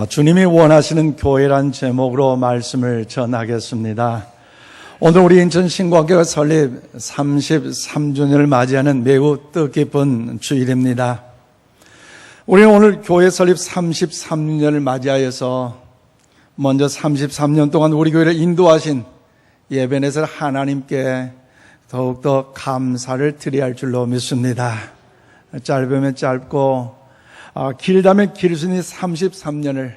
주님이 원하시는 교회란 제목으로 말씀을 전하겠습니다. 오늘 우리 인천 신광교회 설립 33주년을 맞이하는 매우 뜻깊은 주일입니다. 우리는 오늘 교회 설립 33년을 맞이하여서 먼저 33년 동안 우리 교회를 인도하신 예배넷을 하나님께 더욱더 감사를 드려야 할 줄로 믿습니다. 짧으면 짧고 길다면 길 수 있는 33년을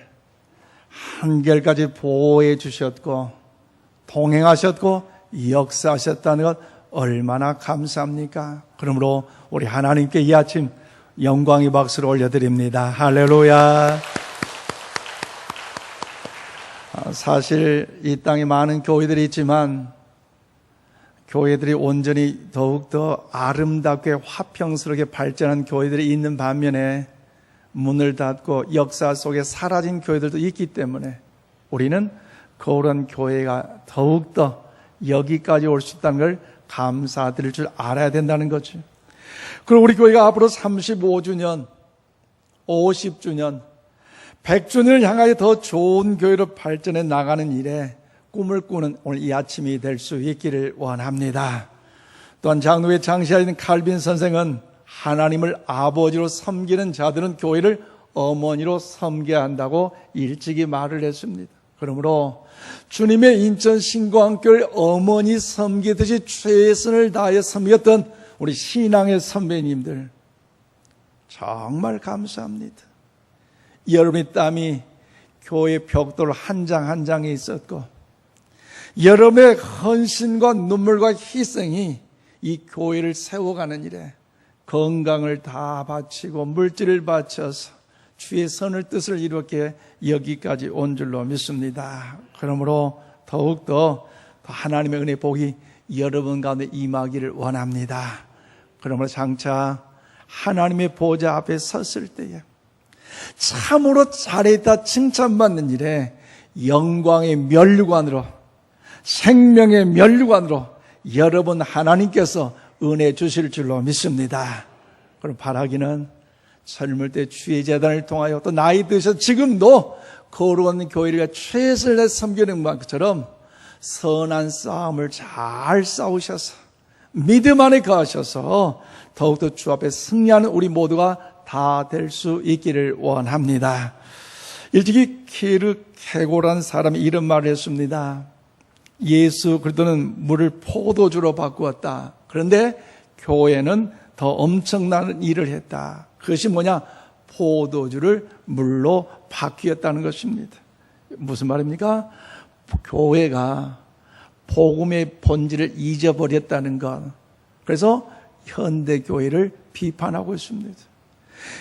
한결까지 보호해 주셨고 동행하셨고 역사하셨다는 것 얼마나 감사합니까? 그러므로 우리 하나님께 이 아침 영광의 박수를 올려드립니다. 할렐루야. 사실 이 땅에 많은 교회들이 있지만 교회들이 온전히 더욱더 아름답게 화평스럽게 발전한 교회들이 있는 반면에 문을 닫고 역사 속에 사라진 교회들도 있기 때문에 우리는 그런 교회가 더욱더 여기까지 올 수 있다는 걸 감사드릴 줄 알아야 된다는 거죠. 그리고 우리 교회가 앞으로 35주년, 50주년, 100주년을 향하여 더 좋은 교회로 발전해 나가는 일에 꿈을 꾸는 오늘 이 아침이 될 수 있기를 원합니다. 또한 장로회 장시하신 칼빈 선생은 하나님을 아버지로 섬기는 자들은 교회를 어머니로 섬겨야 한다고 일찍이 말을 했습니다. 그러므로 주님의 인천 신광교회 어머니 섬기듯이 최선을 다해 섬겼던 우리 신앙의 선배님들 정말 감사합니다. 여러분의 땀이 교회 벽돌 한 장 한 장에 있었고 여러분의 헌신과 눈물과 희생이 이 교회를 세워가는 일에 건강을 다 바치고 물질을 바쳐서 주의 선을 뜻을 이렇게 여기까지 온 줄로 믿습니다. 그러므로 더욱더 하나님의 은혜 복이 여러분 가운데 임하기를 원합니다. 그러므로 장차 하나님의 보좌 앞에 섰을 때에 참으로 잘했다 칭찬받는 일에 영광의 면류관으로 생명의 면류관으로 여러분 하나님께서 은혜 주실 줄로 믿습니다. 그럼 바라기는 젊을 때 주의 재단을 통하여 또 나이 드셔서 지금도 거룩한 교회를 최선을 다해 섬기는 것처럼 선한 싸움을 잘 싸우셔서 믿음 안에 거하셔서 더욱더 주 앞에 승리하는 우리 모두가 다 될 수 있기를 원합니다. 일찍이 키르케고라는 사람이 이런 말을 했습니다. 예수 그리스도는 물을 포도주로 바꾸었다. 그런데 교회는 더 엄청난 일을 했다. 그것이 뭐냐? 포도주를 물로 바뀌었다는 것입니다. 무슨 말입니까? 교회가 복음의 본질을 잊어버렸다는 것. 그래서 현대교회를 비판하고 있습니다.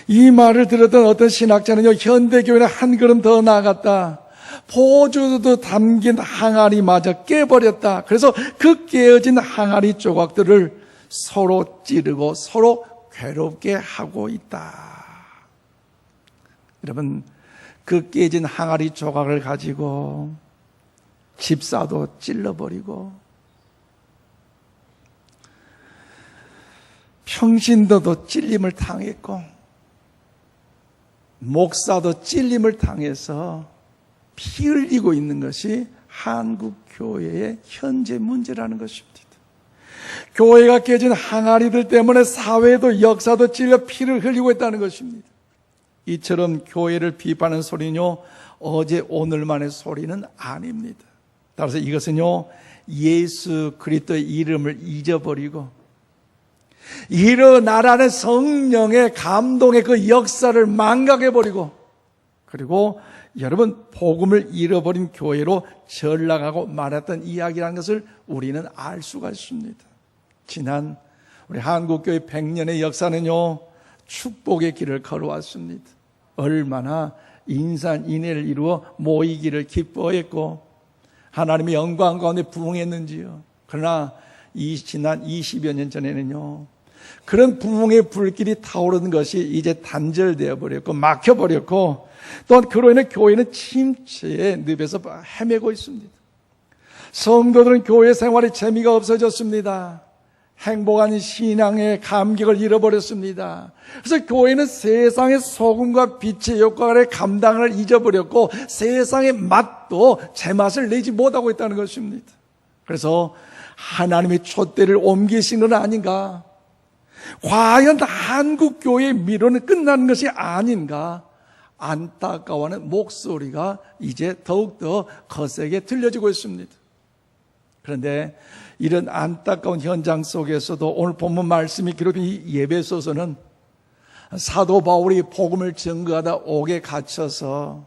이 말을 들었던 어떤 신학자는요, 현대교회는 한 걸음 더 나아갔다. 포도주도 담긴 항아리마저 깨버렸다. 그래서 그 깨어진 항아리 조각들을 서로 찌르고 서로 괴롭게 하고 있다. 여러분, 그 깨진 항아리 조각을 가지고 집사도 찔러버리고 평신도도 찔림을 당했고 목사도 찔림을 당해서 피 흘리고 있는 것이 한국 교회의 현재 문제라는 것입니다. 교회가 깨진 항아리들 때문에 사회도 역사도 찔려 피를 흘리고 있다는 것입니다. 이처럼 교회를 비판하는 소리는요, 어제 오늘만의 소리는 아닙니다. 따라서 이것은요, 예수 그리스도의 이름을 잊어버리고 일어나라는 성령의 감동의 그 역사를 망각해버리고 그리고 여러분 복음을 잃어버린 교회로 전락하고 말았던 이야기라는 것을 우리는 알 수가 있습니다. 지난 우리 한국교회 100년의 역사는요, 축복의 길을 걸어왔습니다. 얼마나 인산인해를 이루어 모이기를 기뻐했고 하나님의 영광 가운데 부흥했는지요. 그러나 지난 20여 년 전에는요, 그런 부흥의 불길이 타오르는 것이 이제 단절되어 버렸고 막혀버렸고 또한 그로 인해 교회는 침체의 늪에서 헤매고 있습니다. 성도들은 교회 생활에 재미가 없어졌습니다. 행복한 신앙의 감격을 잃어버렸습니다. 그래서 교회는 세상의 소금과 빛의 역할을 감당을 잊어버렸고 세상의 맛도 제맛을 내지 못하고 있다는 것입니다. 그래서 하나님의 촛대를 옮기신 건 아닌가? 과연 한국 교회의 미로는 끝나는 것이 아닌가? 안타까워하는 목소리가 이제 더욱더 거세게 들려지고 있습니다. 그런데 이런 안타까운 현장 속에서도 오늘 본문 말씀이 기록된 이 에베소서는 사도 바울이 복음을 증거하다 옥에 갇혀서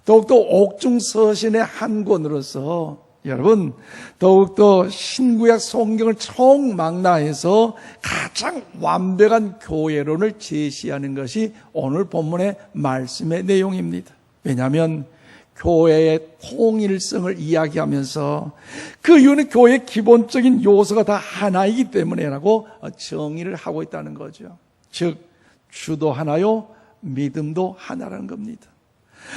더욱더 옥중서신의 한 권으로서 여러분 더욱더 신구약 성경을 총망라해서 가장 완벽한 교회론을 제시하는 것이 오늘 본문의 말씀의 내용입니다. 왜냐하면 교회의 통일성을 이야기하면서 그 이유는 교회의 기본적인 요소가 다 하나이기 때문에라고 정의를 하고 있다는 거죠. 즉 주도 하나요, 믿음도 하나라는 겁니다.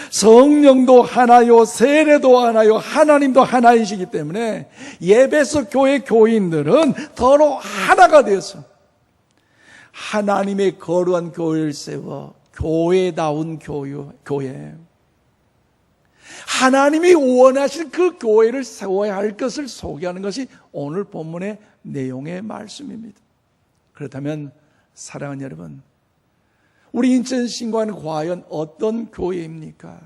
성령도 하나요, 세례도 하나요, 하나님도 하나이시기 때문에 에베소 교회 교인들은 더러 하나가 되어서 하나님의 거룩한 교회를 세워 교회다운 교회, 하나님이 원하시는 그 교회를 세워야 할 것을 소개하는 것이 오늘 본문의 내용의 말씀입니다. 그렇다면 사랑하는 여러분, 우리 인천신과는 과연 어떤 교회입니까?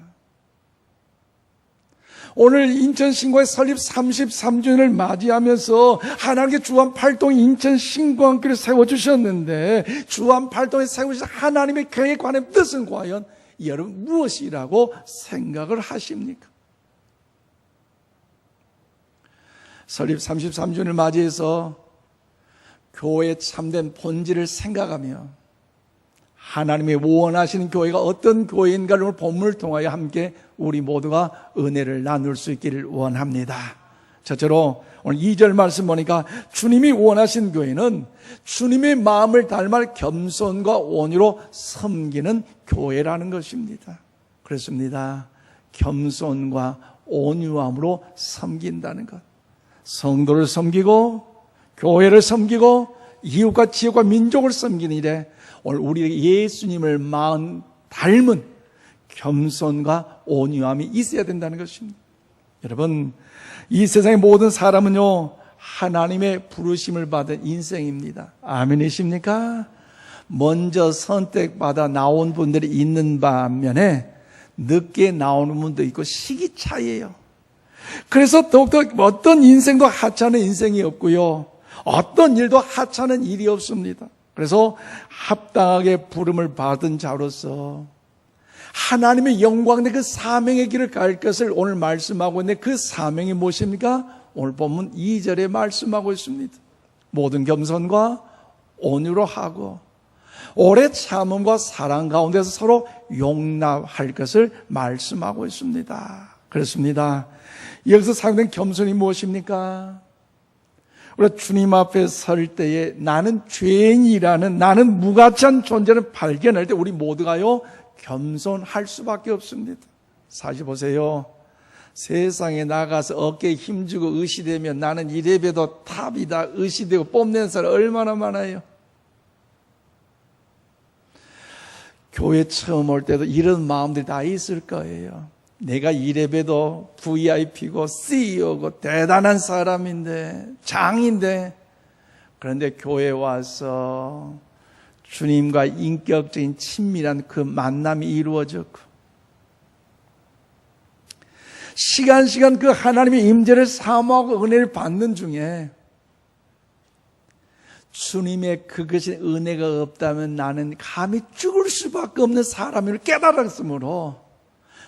오늘 인천신과의 설립 33주년을 맞이하면서 하나님께 주안팔동 인천신과학교를 세워주셨는데 주안팔동에 세우신 하나님의 계획관의 뜻은 과연 여러분 무엇이라고 생각을 하십니까? 설립 33주년을 맞이해서 교회의 참된 본질을 생각하며 하나님의 원하시는 교회가 어떤 교회인가를 오늘 본문을 통하여 함께 우리 모두가 은혜를 나눌 수 있기를 원합니다. 첫째로 오늘 2절 말씀 보니까 주님이 원하신 교회는 주님의 마음을 닮아 겸손과 온유로 섬기는 교회라는 것입니다. 그렇습니다. 겸손과 온유함으로 섬긴다는 것. 성도를 섬기고 교회를 섬기고 이웃과 지역과 민족을 섬기는 일에 오늘 우리 예수님을 마음 닮은 겸손과 온유함이 있어야 된다는 것입니다. 여러분, 이 세상의 모든 사람은요 하나님의 부르심을 받은 인생입니다. 아멘이십니까? 먼저 선택받아 나온 분들이 있는 반면에 늦게 나오는 분도 있고 시기 차이예요. 그래서 더욱더 어떤 인생도 하찮은 인생이 없고요, 어떤 일도 하찮은 일이 없습니다. 그래서 합당하게 부름을 받은 자로서 하나님의 영광의 그 사명의 길을 갈 것을 오늘 말씀하고 있는데 그 사명이 무엇입니까? 오늘 본문 2절에 말씀하고 있습니다. 모든 겸손과 온유로 하고 오래 참음과 사랑 가운데서 서로 용납할 것을 말씀하고 있습니다. 그렇습니다. 여기서 사용된 겸손이 무엇입니까? 우리가 주님 앞에 설 때에 나는 죄인이라는, 나는 무가치한 존재를 발견할 때 우리 모두가요 겸손할 수밖에 없습니다. 사실 보세요, 세상에 나가서 어깨에 힘주고 의시되면 나는 이래봬도 탑이다 의시되고 뽐내는 사람 얼마나 많아요. 교회 처음 올 때도 이런 마음들이 다 있을 거예요. 내가 이래봬도 VIP고 CEO고 대단한 사람인데, 장인데, 그런데 교회에 와서 주님과 인격적인 친밀한 그 만남이 이루어졌고 시간 그 하나님의 임재를 사모하고 은혜를 받는 중에 주님의 그것이 은혜가 없다면 나는 감히 죽을 수밖에 없는 사람임을 깨달았으므로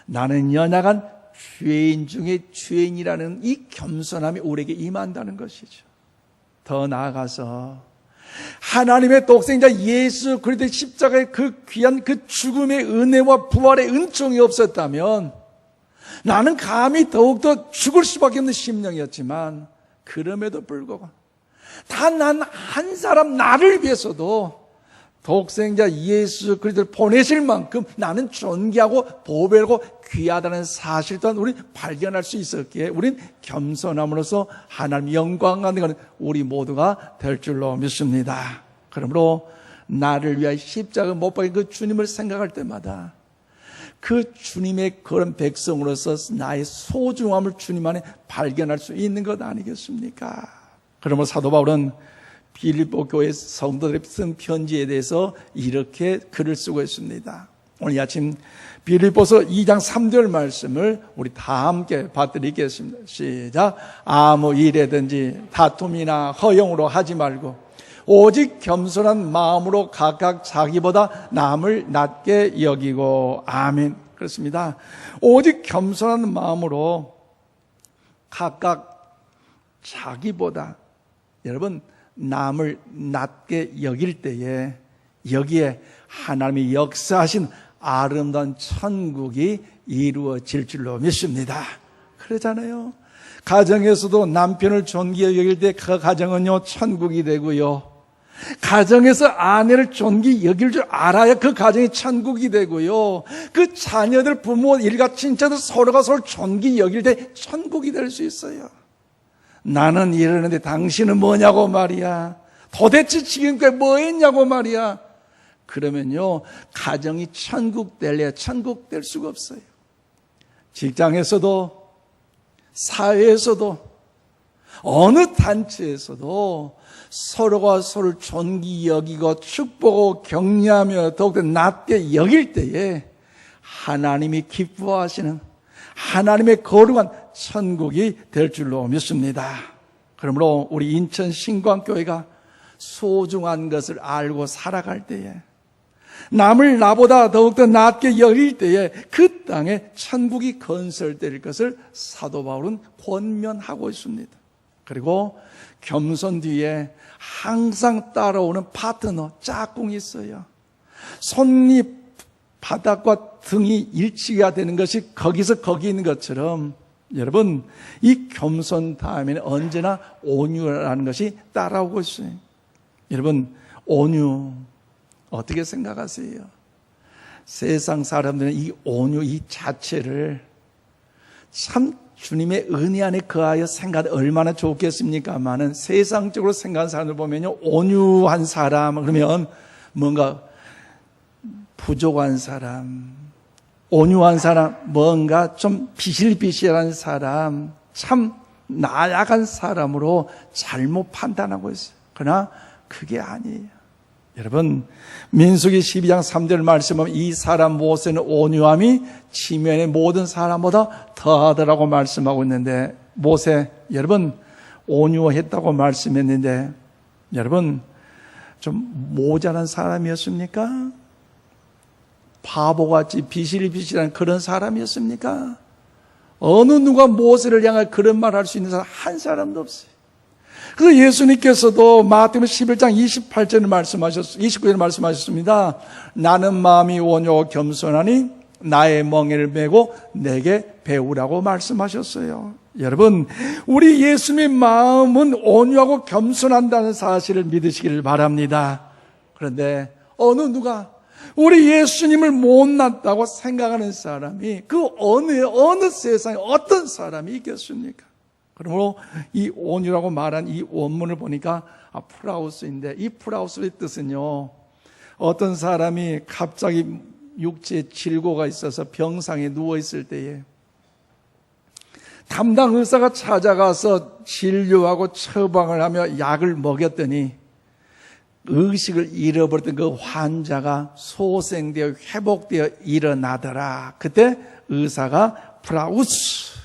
나는 연약한 죄인 중에 죄인이라는 이 겸손함이 우리에게 임한다는 것이죠. 더 나아가서 하나님의 독생자 예수 그리스도의 십자가의 그 귀한 그 죽음의 은혜와 부활의 은총이 없었다면 나는 감히 더욱더 죽을 수밖에 없는 심령이었지만 그럼에도 불구하고 단 한 사람 나를 위해서도 독생자 예수 그리스도를 보내실 만큼 나는 존귀하고 보배고 귀하다는 사실 또한 우리 발견할 수 있었기에 우린 겸손함으로써 하나님 영광 받는 것은 우리 모두가 될 줄로 믿습니다. 그러므로 나를 위하여 십자가 못 박힌 그 주님을 생각할 때마다 그 주님의 그런 백성으로서 나의 소중함을 주님 안에 발견할 수 있는 것 아니겠습니까? 그러므로 사도 바울은 빌립보 교회 성도들의 쓴 편지에 대해서 이렇게 글을 쓰고 있습니다. 오늘 아침 빌립보서 2장 3절 말씀을 우리 다 함께 받드리겠습니다. 시작. 아무 일에든지 다툼이나 허용으로 하지 말고 오직 겸손한 마음으로 각각 자기보다 남을 낮게 여기고. 아멘. 그렇습니다. 오직 겸손한 마음으로 각각 자기보다, 여러분, 남을 낮게 여길 때에 여기에 하나님이 역사하신 아름다운 천국이 이루어질 줄로 믿습니다. 그러잖아요. 가정에서도 남편을 존귀히 여길 때 그 가정은요 천국이 되고요, 가정에서 아내를 존귀히 여길 줄 알아야 그 가정이 천국이 되고요, 그 자녀들, 부모, 일가, 친척들 서로가 서로 존귀히 여길 때 천국이 될 수 있어요. 나는 이러는데 당신은 뭐냐고 말이야. 도대체 지금까지 뭐 했냐고 말이야. 그러면요 가정이 천국 될래야 천국 될 수가 없어요. 직장에서도, 사회에서도, 어느 단체에서도 서로가 서로를 존귀히 여기고 축복하고 격려하며 더욱더 낮게 여길 때에 하나님이 기뻐하시는 하나님의 거룩한 천국이 될 줄로 믿습니다. 그러므로 우리 인천 신광교회가 소중한 것을 알고 살아갈 때에, 남을 나보다 더욱더 낮게 여길 때에 그 땅에 천국이 건설될 것을 사도 바울은 권면하고 있습니다. 그리고 겸손 뒤에 항상 따라오는 파트너, 짝꿍이 있어요. 손이 바닥과 등이 일치가 되는 것이 거기서 거기 있는 것처럼, 여러분, 이 겸손 다음에는 언제나 온유라는 것이 따라오고 있어요. 여러분, 온유 어떻게 생각하세요? 세상 사람들은 이 온유 이 자체를 참 주님의 은혜 안에 거하여 생각 얼마나 좋겠습니까마는, 세상적으로 생각하는 사람들 보면요, 온유한 사람 그러면 뭔가 부족한 사람, 온유한 사람, 뭔가 좀 비실비실한 사람, 참 나약한 사람으로 잘못 판단하고 있어요. 그러나 그게 아니에요. 여러분, 민수기 12장 3절 말씀하면 이 사람 모세는 온유함이 지면의 모든 사람보다 더하더라고 말씀하고 있는데, 모세, 여러분, 온유했다고 말씀했는데, 여러분, 좀 모자란 사람이었습니까? 바보같이 비실비실한 그런 사람이었습니까? 어느 누가 모세를 향해 그런 말 할 수 있는 사람 한 사람도 없어요. 그래서 예수님께서도 마태복음 11장 28절을 말씀하셨습니다. 29절을 말씀하셨습니다. 나는 마음이 온유하고 겸손하니 나의 멍에를 메고 내게 배우라고 말씀하셨어요. 여러분, 우리 예수님의 마음은 온유하고 겸손한다는 사실을 믿으시기를 바랍니다. 그런데 어느 누가 우리 예수님을 못났다고 생각하는 사람이 그 어느 세상에 어떤 사람이 있겠습니까? 그러므로 이 온유라고 말한 이 원문을 보니까 프라우스인데, 이 프라우스의 뜻은요, 어떤 사람이 갑자기 육체에 질고가 있어서 병상에 누워있을 때에 담당 의사가 찾아가서 진료하고 처방을 하며 약을 먹였더니 의식을 잃어버렸던 그 환자가 소생되어 회복되어 일어나더라. 그때 의사가 프라우스,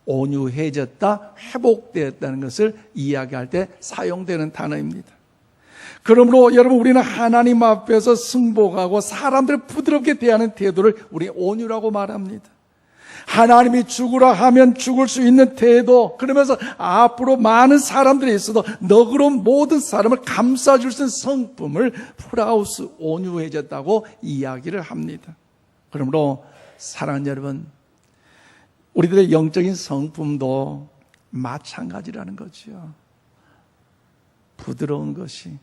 온유해졌다, 회복되었다는 것을 이야기할 때 사용되는 단어입니다. 그러므로 여러분, 우리는 하나님 앞에서 승복하고 사람들을 부드럽게 대하는 태도를 우리 온유라고 말합니다. 하나님이 죽으라 하면 죽을 수 있는 태도, 그러면서 앞으로 많은 사람들이 있어도 너그러운 모든 사람을 감싸줄 수 있는 성품을 프라우스, 온유해졌다고 이야기를 합니다. 그러므로 사랑하는 여러분, 우리들의 영적인 성품도 마찬가지라는 거죠. 부드러운 것이,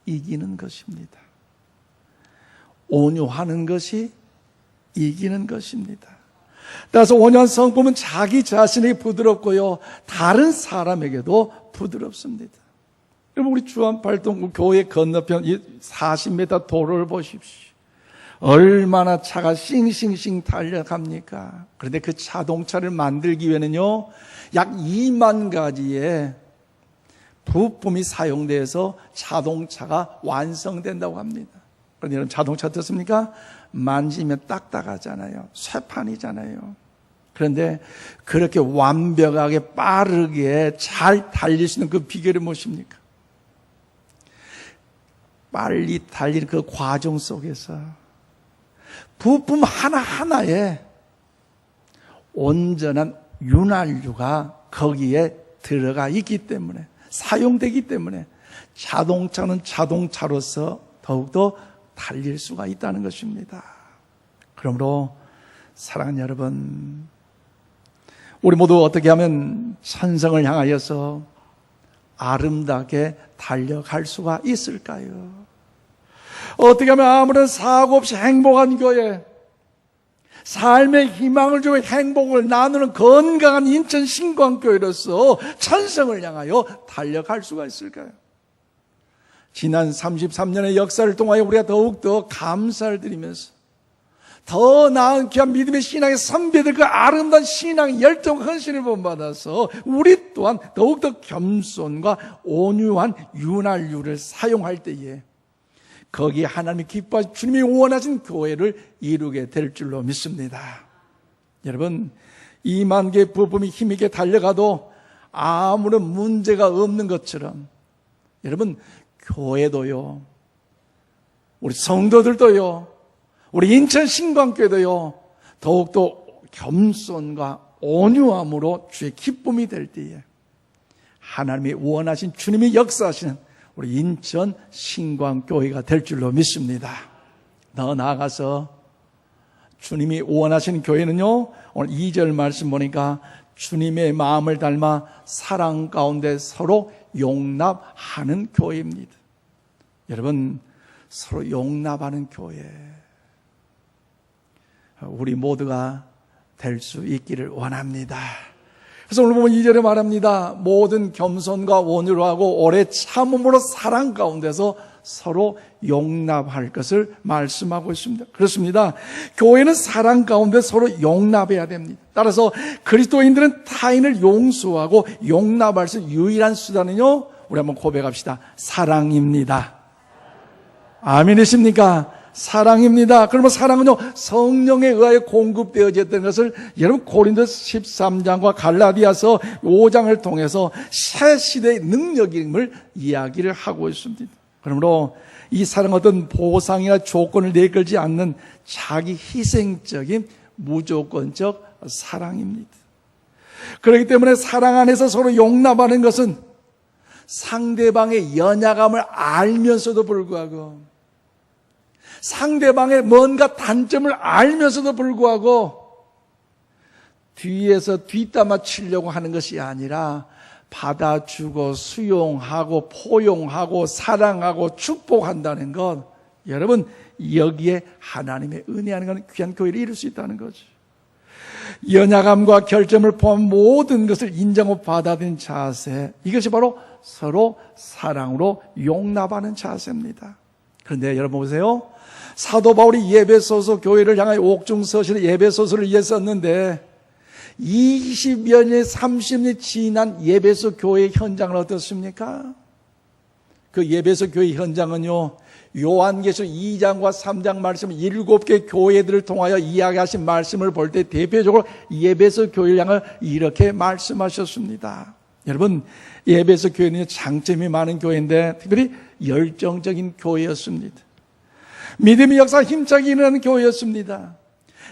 이기는 것입니다. 온유하는 것이 이기는 것입니다. 따라서 온유한 성품은 자기 자신에게 부드럽고요, 다른 사람에게도 부드럽습니다. 여러분, 우리 주안팔동 교회 건너편 40m 도로를 보십시오. 얼마나 차가 싱싱싱 달려갑니까? 그런데 그 자동차를 만들기 위해는요, 약 2만 가지의 부품이 사용돼서 자동차가 완성된다고 합니다. 그런데 여러분, 자동차 어떻습니까? 만지면 딱딱하잖아요. 쇠판이잖아요. 그런데 그렇게 완벽하게 빠르게 잘 달릴 수 있는 그 비결이 무엇입니까? 빨리 달리는 그 과정 속에서 부품 하나하나에 온전한 윤활유가 거기에 들어가 있기 때문에, 사용되기 때문에 자동차는 자동차로서 더욱더 달릴 수가 있다는 것입니다. 그러므로 사랑하는 여러분, 우리 모두 어떻게 하면 천성을 향하여서 아름답게 달려갈 수가 있을까요? 어떻게 하면 아무런 사고 없이 행복한 교회, 삶의 희망을 주고 행복을 나누는 건강한 인천 신광교회로서 천성을 향하여 달려갈 수가 있을까요? 지난 33년의 역사를 통하여 우리가 더욱더 감사를 드리면서 더 나은 귀한 믿음의 신앙의 선배들 그 아름다운 신앙의 열정 헌신을 본받아서 우리 또한 더욱더 겸손과 온유한 윤활유를 사용할 때에 거기에 하나님이 기뻐하신 주님이 원하신 교회를 이루게 될 줄로 믿습니다. 여러분, 2만 개의 부품이 힘있게 달려가도 아무런 문제가 없는 것처럼 여러분, 교회도요, 우리 성도들도요, 우리 인천 신광교회도요, 더욱더 겸손과 온유함으로 주의 기쁨이 될 때에 하나님이 원하신 주님이 역사하시는 우리 인천 신광교회가 될 줄로 믿습니다. 더 나아가서 주님이 원하시는 교회는요, 오늘 2절 말씀 보니까 주님의 마음을 닮아 사랑 가운데 서로 용납하는 교회입니다. 여러분, 서로 용납하는 교회, 우리 모두가 될 수 있기를 원합니다. 그래서 오늘 보면 2절에 말합니다. 모든 겸손과 온유로 하고 오래 참음으로 사랑 가운데서 서로 용납할 것을 말씀하고 있습니다. 그렇습니다. 교회는 사랑 가운데 서로 용납해야 됩니다. 따라서 그리스도인들은 타인을 용서하고 용납할 수 있는 유일한 수단은요, 우리 한번 고백합시다. 사랑입니다. 아멘이십니까? 사랑입니다. 그러면 사랑은요, 성령에 의하여 공급되어졌던 것을 여러분 고린도서 13장과 갈라디아서 5장을 통해서 새 시대의 능력임을 이야기를 하고 있습니다. 그러므로 이 사랑은 어떤 보상이나 조건을 내걸지 않는 자기 희생적인 무조건적 사랑입니다. 그렇기 때문에 사랑 안에서 서로 용납하는 것은 상대방의 연약함을 알면서도 불구하고, 상대방의 뭔가 단점을 알면서도 불구하고 뒤에서 뒷담화 치려고 하는 것이 아니라 받아주고 수용하고 포용하고 사랑하고 축복한다는 것, 여러분, 여기에 하나님의 은혜하는 것은 귀한 교회를 이룰 수 있다는 거죠. 연약함과 결점을 포함한 모든 것을 인정하고 받아들이는 자세, 이것이 바로 서로 사랑으로 용납하는 자세입니다. 그런데 여러분 보세요. 사도 바울이 에베소서 교회를 향하여 옥중서실의 에베소서를 이해 썼는데 20여 년, 30년 지난 에베소 교회 현장은 어떻습니까? 그 에베소 교회 현장은요, 요한계시록 2장과 3장 말씀을 7개 교회들을 통하여 이야기하신 말씀을 볼 때 대표적으로 에베소 교회를 향해 이렇게 말씀하셨습니다. 여러분, 에베소 교회는 장점이 많은 교회인데 특별히 열정적인 교회였습니다. 믿음의 역사가 힘차게 일어나는 교회였습니다.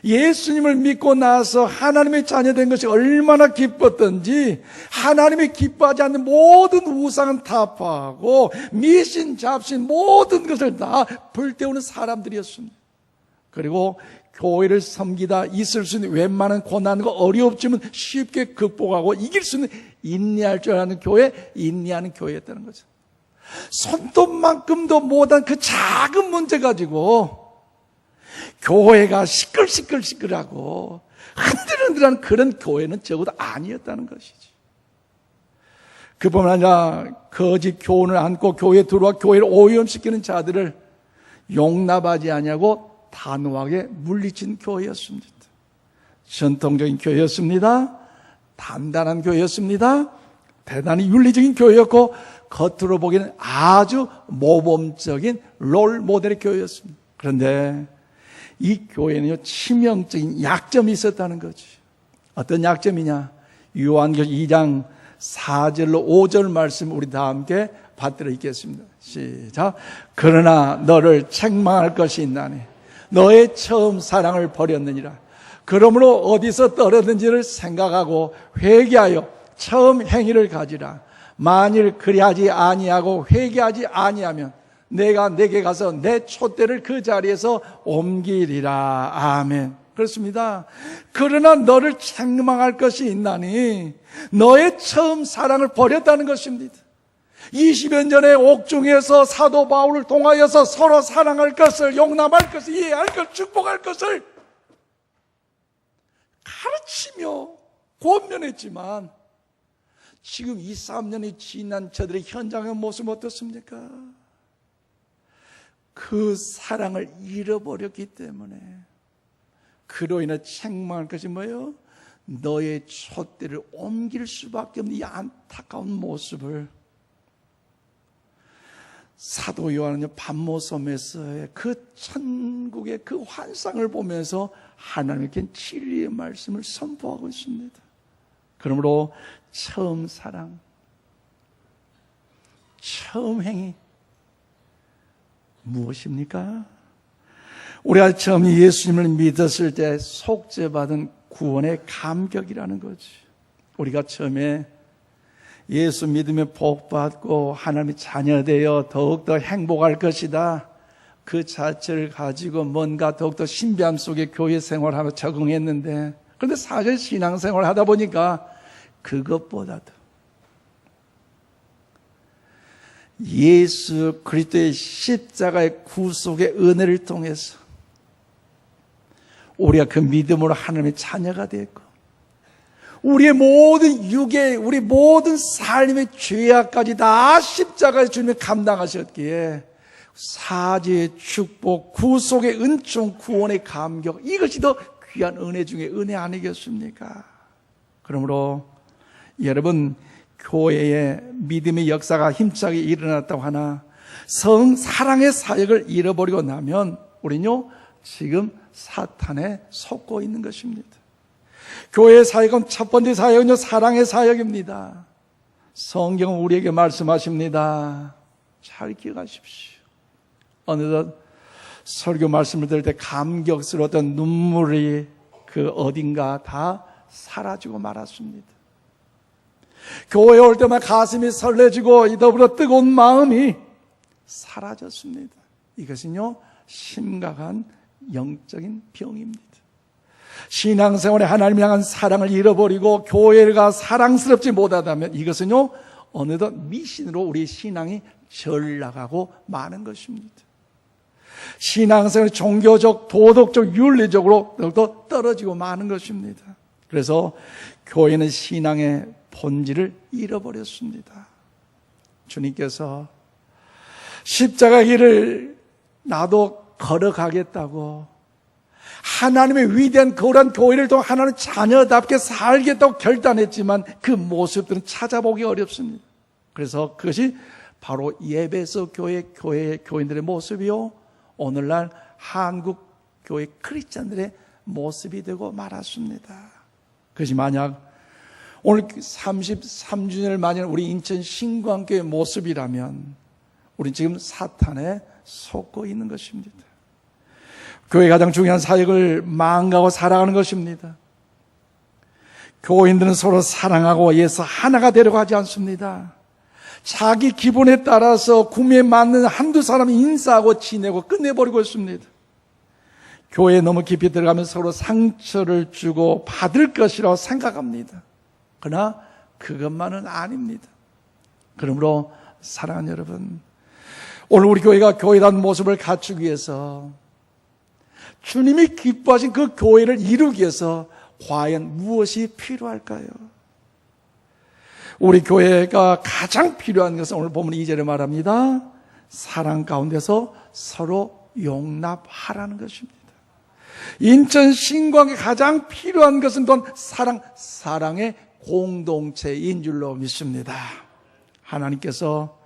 예수님을 믿고 나서 하나님의 자녀된 것이 얼마나 기뻤던지 하나님이 기뻐하지 않는 모든 우상은 타파하고 미신, 잡신 모든 것을 다 불태우는 사람들이었습니다. 그리고 교회를 섬기다 있을 수 있는 웬만한 고난과 어려움쯤은 쉽게 극복하고 이길 수 있는 인내할 줄 아는 교회, 인내하는 교회였다는 거죠. 손톱만큼도 못한 그 작은 문제 가지고 교회가 시끌시끌하고 흔들흔들한 그런 교회는 적어도 아니었다는 것이지. 그뿐만 아니라 거짓 교훈을 안고 교회에 들어와 교회를 오염시키는 자들을 용납하지 아니하고 단호하게 물리친 교회였습니다. 전통적인 교회였습니다. 단단한 교회였습니다. 대단히 윤리적인 교회였고 겉으로 보기에는 아주 모범적인 롤 모델의 교회였습니다. 그런데 이 교회는요, 치명적인 약점이 있었다는 거지. 어떤 약점이냐? 요한계시록 2장 4절로 5절 말씀 우리 다 함께 받들어 읽겠습니다. 시작. 그러나 너를 책망할 것이 있나니 너의 처음 사랑을 버렸느니라. 그러므로 어디서 떨어졌는지를 생각하고 회개하여 처음 행위를 가지라. 만일 그리하지 아니하고 회개하지 아니하면 내가 내게 가서 내 촛대를 그 자리에서 옮기리라. 아멘. 그렇습니다. 그러나 너를 책망할 것이 있나니 너의 처음 사랑을 버렸다는 것입니다. 20년 전에 옥중에서 사도 바울을 통하여서 서로 사랑할 것을, 용납할 것을, 이해할 것을, 축복할 것을 가르치며 권면했지만 지금 2, 3년이 지난 저들의 현장의 모습 어떻습니까? 그 사랑을 잃어버렸기 때문에 그로 인해 책망할 것이 뭐예요? 너의 촛대를 옮길 수밖에 없는 이 안타까운 모습을 사도 요한은요, 반모섬에서의 그 천국의 그 환상을 보면서 하나님께 진리의 말씀을 선포하고 있습니다. 그러므로 처음 사랑, 처음 행위 무엇입니까? 우리가 처음 예수님을 믿었을 때 속죄받은 구원의 감격이라는 거지. 우리가 처음에 예수 믿으며 복받고 하나님의 자녀되어 더욱더 행복할 것이다, 그 자체를 가지고 뭔가 더욱더 신비함 속에 교회 생활하며 적응했는데, 그런데 사실 신앙생활을 하다 보니까 그것보다도 예수 그리스도의 십자가의 구속의 은혜를 통해서 우리가 그 믿음으로 하나님의 자녀가 됐고, 우리의 모든 육의, 우리 모든 삶의 죄악까지 다 십자가에 주님이 감당하셨기에 사죄의 축복, 구속의 은총, 구원의 감격, 이것이 더 귀한 은혜 중에 은혜 아니겠습니까? 그러므로 여러분, 교회의 믿음의 역사가 힘차게 일어났다고 하나 사랑의 사역을 잃어버리고 나면 우리는요, 지금 사탄에 속고 있는 것입니다. 교회의 사역은, 첫 번째 사역은요, 사랑의 사역입니다. 성경은 우리에게 말씀하십니다. 잘 기억하십시오. 어느덧 설교 말씀을 들을 때 감격스러웠던 눈물이 그 어딘가 다 사라지고 말았습니다. 교회에 올 때마다 가슴이 설레지고 더불어 뜨거운 마음이 사라졌습니다. 이것은요, 심각한 영적인 병입니다. 신앙생활에 하나님 향한 사랑을 잃어버리고 교회가 사랑스럽지 못하다면 이것은요, 어느덧 미신으로 우리 신앙이 전락하고 마는 것입니다. 신앙생활 종교적, 도덕적, 윤리적으로 더욱더 떨어지고 마는 것입니다. 그래서 교회는 신앙의 본질을 잃어버렸습니다. 주님께서 십자가 길을 나도 걸어가겠다고, 하나님의 위대한 거룩한 교회를 통해 하나님 자녀답게 살겠다고 결단했지만 그 모습들은 찾아보기 어렵습니다. 그래서 그것이 바로 예배소 교인들의 모습이요, 오늘날 한국 교회 크리스찬들의 모습이 되고 말았습니다. 그것이 만약 오늘 33주년을 맞이한 우리 인천 신광교회 모습이라면 우리는 지금 사탄에 속고 있는 것입니다. 교회의 가장 중요한 사역을 망가고 살아가는 것입니다. 교인들은 서로 사랑하고 예서 하나가 되려고 하지 않습니다. 자기 기분에 따라서 구미에 맞는 한두 사람이 인사하고 지내고 끝내버리고 있습니다. 교회에 너무 깊이 들어가면 서로 상처를 주고 받을 것이라고 생각합니다. 그러나 그것만은 아닙니다. 그러므로 사랑하는 여러분, 오늘 우리 교회가 교회다운 모습을 갖추기 위해서, 주님이 기뻐하신 그 교회를 이루기 위해서 과연 무엇이 필요할까요? 우리 교회가 가장 필요한 것은 오늘 본문 2절에 말합니다. 사랑 가운데서 서로 용납하라는 것입니다. 인천 신광에 가장 필요한 것은 또한 사랑의 공동체인 줄로 믿습니다. 하나님께서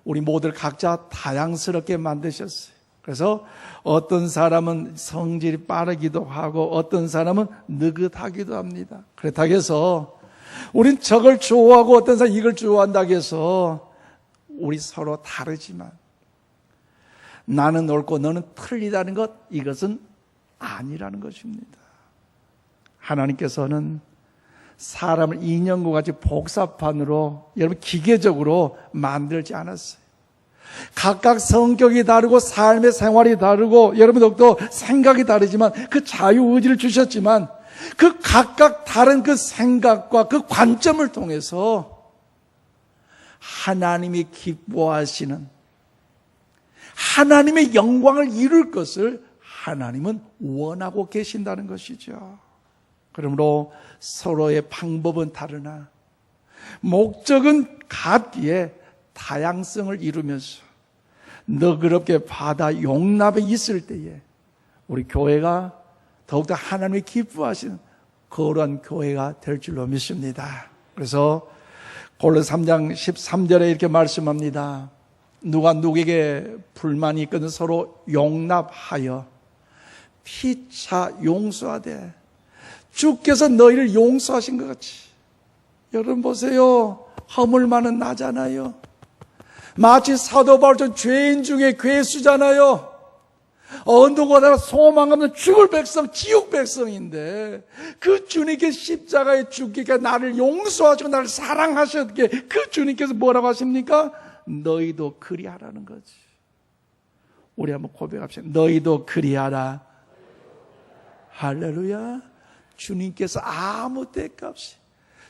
우리 모두를 각자 다양스럽게 만드셨어요. 그래서 어떤 사람은 성질이 빠르기도 하고 어떤 사람은 느긋하기도 합니다. 그렇다고 해서 우린 저걸 좋아하고 어떤 사람은 이걸 좋아한다고 해서 우리 서로 다르지만 나는 옳고 너는 틀리다는 것, 이것은 아니라는 것입니다. 하나님께서는 사람을 인형과 같이 복사판으로 여러분 기계적으로 만들지 않았어요. 각각 성격이 다르고 삶의 생활이 다르고 여러분들도 생각이 다르지만 그 자유의지를 주셨지만 그 각각 다른 그 생각과 그 관점을 통해서 하나님이 기뻐하시는 하나님의 영광을 이룰 것을 하나님은 원하고 계신다는 것이죠. 그러므로 서로의 방법은 다르나 목적은 같기에 다양성을 이루면서 너그럽게 받아 용납에 있을 때에 우리 교회가 더욱더 하나님이 기뻐하시는 거룩한 교회가 될 줄로 믿습니다. 그래서 골로새 3장 13절에 이렇게 말씀합니다. 누가 누구에게 불만이 있거든 서로 용납하여 피차 용서하되 주께서 너희를 용서하신 것 같이. 여러분 보세요. 허물 많은 나잖아요. 마치 사도 바울처럼 죄인 중에 괴수잖아요. 언덕보다 소망 없는 죽을 백성, 지옥 백성인데 그 주님께 십자가에 죽기가 나를 용서하시고 나를 사랑하셨기에 그 주님께서 뭐라고 하십니까? 너희도 그리하라는 거지. 우리 한번 고백합시다. 너희도 그리하라. 할렐루야. 주님께서 아무 대가 없이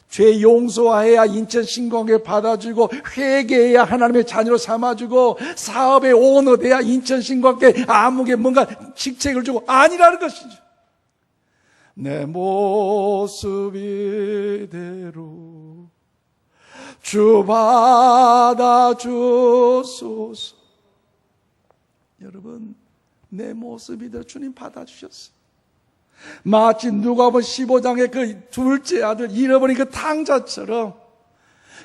죄 용서해야 인천 신공에 받아주고 회개해야 하나님의 자녀로 삼아주고 사업에 오너돼야 인천 신공께 아무게 뭔가 직책을 주고 아니라는 것이죠. 내 모습 이대로 주 받아주소서. 여러분, 내 모습 이대로 주님 받아주셨어요. 마치 누가복음 15장의 그 둘째 아들 잃어버린 그 탕자처럼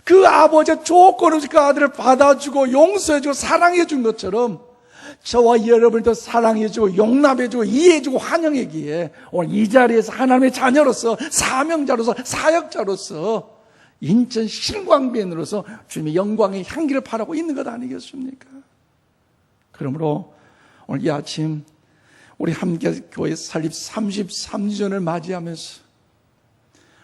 그 아버지의 조건 없이 그 아들을 받아주고 용서해주고 사랑해준 것처럼 저와 여러분도 사랑해주고 용납해주고 이해해주고 환영하기에 오늘 이 자리에서 하나님의 자녀로서 사명자로서 사역자로서 인천 신광변으로서 주님의 영광의 향기를 바라고 있는 것 아니겠습니까? 그러므로 오늘 이 아침 우리 함께 교회 설립 33주년을 맞이하면서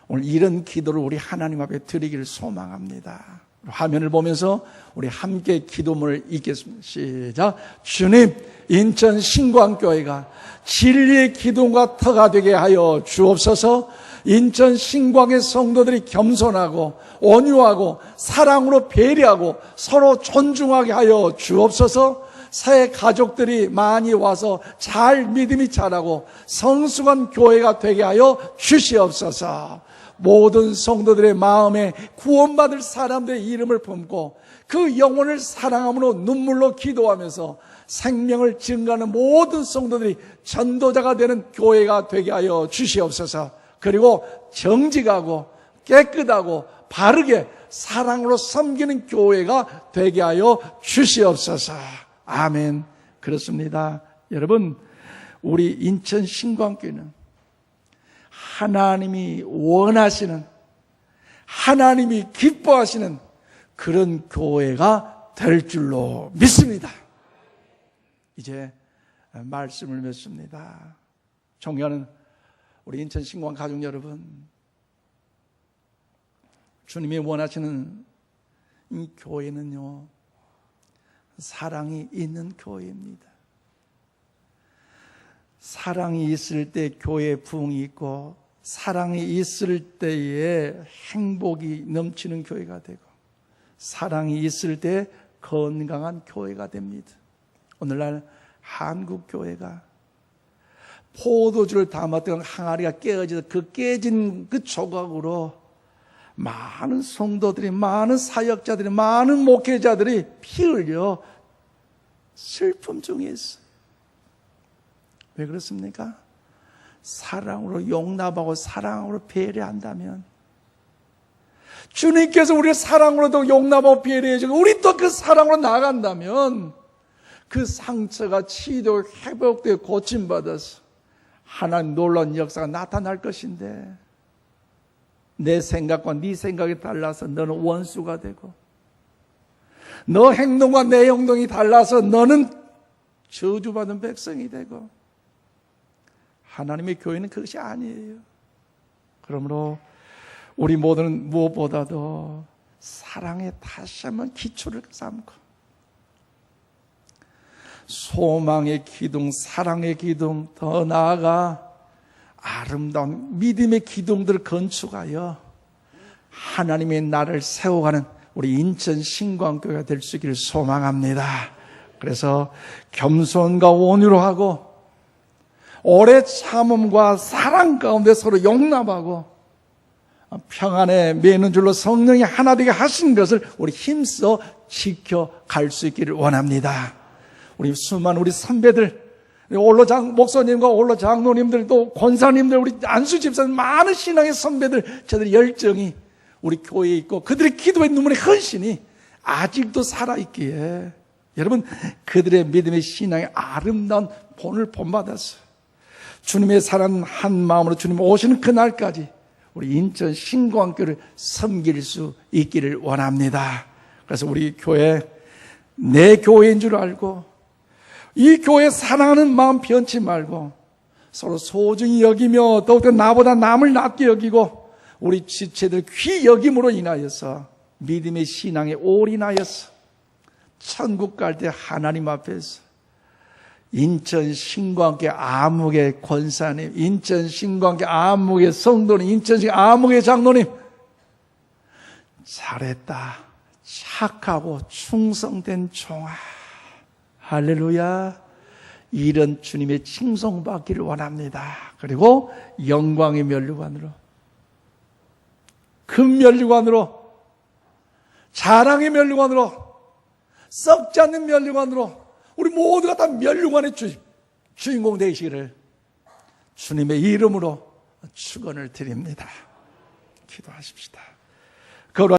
오늘 이런 기도를 우리 하나님 앞에 드리기를 소망합니다. 화면을 보면서 우리 함께 기도문을 읽겠습니다. 시작. 주님, 인천 신광교회가 진리의 기둥과 터가 되게 하여 주옵소서. 인천 신광의 성도들이 겸손하고 온유하고 사랑으로 배려하고 서로 존중하게 하여 주옵소서. 새 가족들이 많이 와서 잘 믿음이 자라고 성숙한 교회가 되게 하여 주시옵소서. 모든 성도들의 마음에 구원받을 사람들의 이름을 품고 그 영혼을 사랑함으로 눈물로 기도하면서 생명을 증가하는 모든 성도들이 전도자가 되는 교회가 되게 하여 주시옵소서. 그리고 정직하고 깨끗하고 바르게 사랑으로 섬기는 교회가 되게 하여 주시옵소서. 아멘. 그렇습니다. 여러분, 우리 인천 신광교회는 하나님이 원하시는, 하나님이 기뻐하시는 그런 교회가 될 줄로 믿습니다. 이제 말씀을 맺습니다. 존경하는 우리 인천 신광 가족 여러분, 주님이 원하시는 이 교회는요, 사랑이 있는 교회입니다. 사랑이 있을 때 교회에 부흥이 있고 사랑이 있을 때에 행복이 넘치는 교회가 되고 사랑이 있을 때 건강한 교회가 됩니다. 오늘날 한국 교회가 포도주를 담았던 항아리가 깨어져서 그 깨진 그 조각으로 많은 성도들이, 많은 사역자들이, 많은 목회자들이 피 흘려 슬픔 중에 있어요. 왜 그렇습니까? 사랑으로 용납하고 사랑으로 배려한다면, 주님께서 우리를 사랑으로도 용납하고 배려해주고 우리 또 그 사랑으로 나간다면 그 상처가 치유되고 회복되고 고침받아서 하나님 놀라운 역사가 나타날 것인데, 내 생각과 네 생각이 달라서 너는 원수가 되고, 너 행동과 내 행동이 달라서 너는 저주받은 백성이 되고, 하나님의 교회는 그것이 아니에요. 그러므로 우리 모두는 무엇보다도 사랑에 다시 한번 기초를 삼고, 소망의 기둥, 사랑의 기둥, 더 나아가 아름다운 믿음의 기둥들을 건축하여 하나님의 나라를 세워가는 우리 인천 신광교회가 될 수 있기를 소망합니다. 그래서 겸손과 온유로 하고 오래 참음과 사랑 가운데 서로 용납하고 평안에 매는 줄로 성령이 하나 되게 하신 것을 우리 힘써 지켜갈 수 있기를 원합니다. 우리 수많은 우리 선배들, 올로 목사님과 올로 장로님들, 또 권사님들, 우리 안수 집사님, 많은 신앙의 선배들, 저들의 열정이 우리 교회에 있고 그들의 기도의 눈물의 헌신이 아직도 살아있기에 여러분, 그들의 믿음의 신앙의 아름다운 본을 본받아서 주님의 사랑 한 마음으로 주님 오시는 그날까지 우리 인천 신광교를 섬길 수 있기를 원합니다. 그래서 우리 교회, 내 교회인 줄 알고 이 교회 사랑하는 마음 변치 말고 서로 소중히 여기며 더욱더 나보다 남을 낮게 여기고 우리 지체들 귀 여김으로 인하여서 믿음의 신앙에 올인하여서 천국 갈 때 하나님 앞에서 인천 신광교회 아무개 권사님, 인천 신광교회 아무개 성도님, 인천 신광교회 아무개 장로님, 잘했다, 착하고 충성된 종아, 할렐루야, 이런 주님의 칭송받기를 원합니다. 그리고 영광의 면류관으로, 금 면류관으로, 자랑의 면류관으로, 썩지 않는 면류관으로 우리 모두가 다 면류관의 주인공 되시기를 주님의 이름으로 축원을 드립니다. 기도하십시다.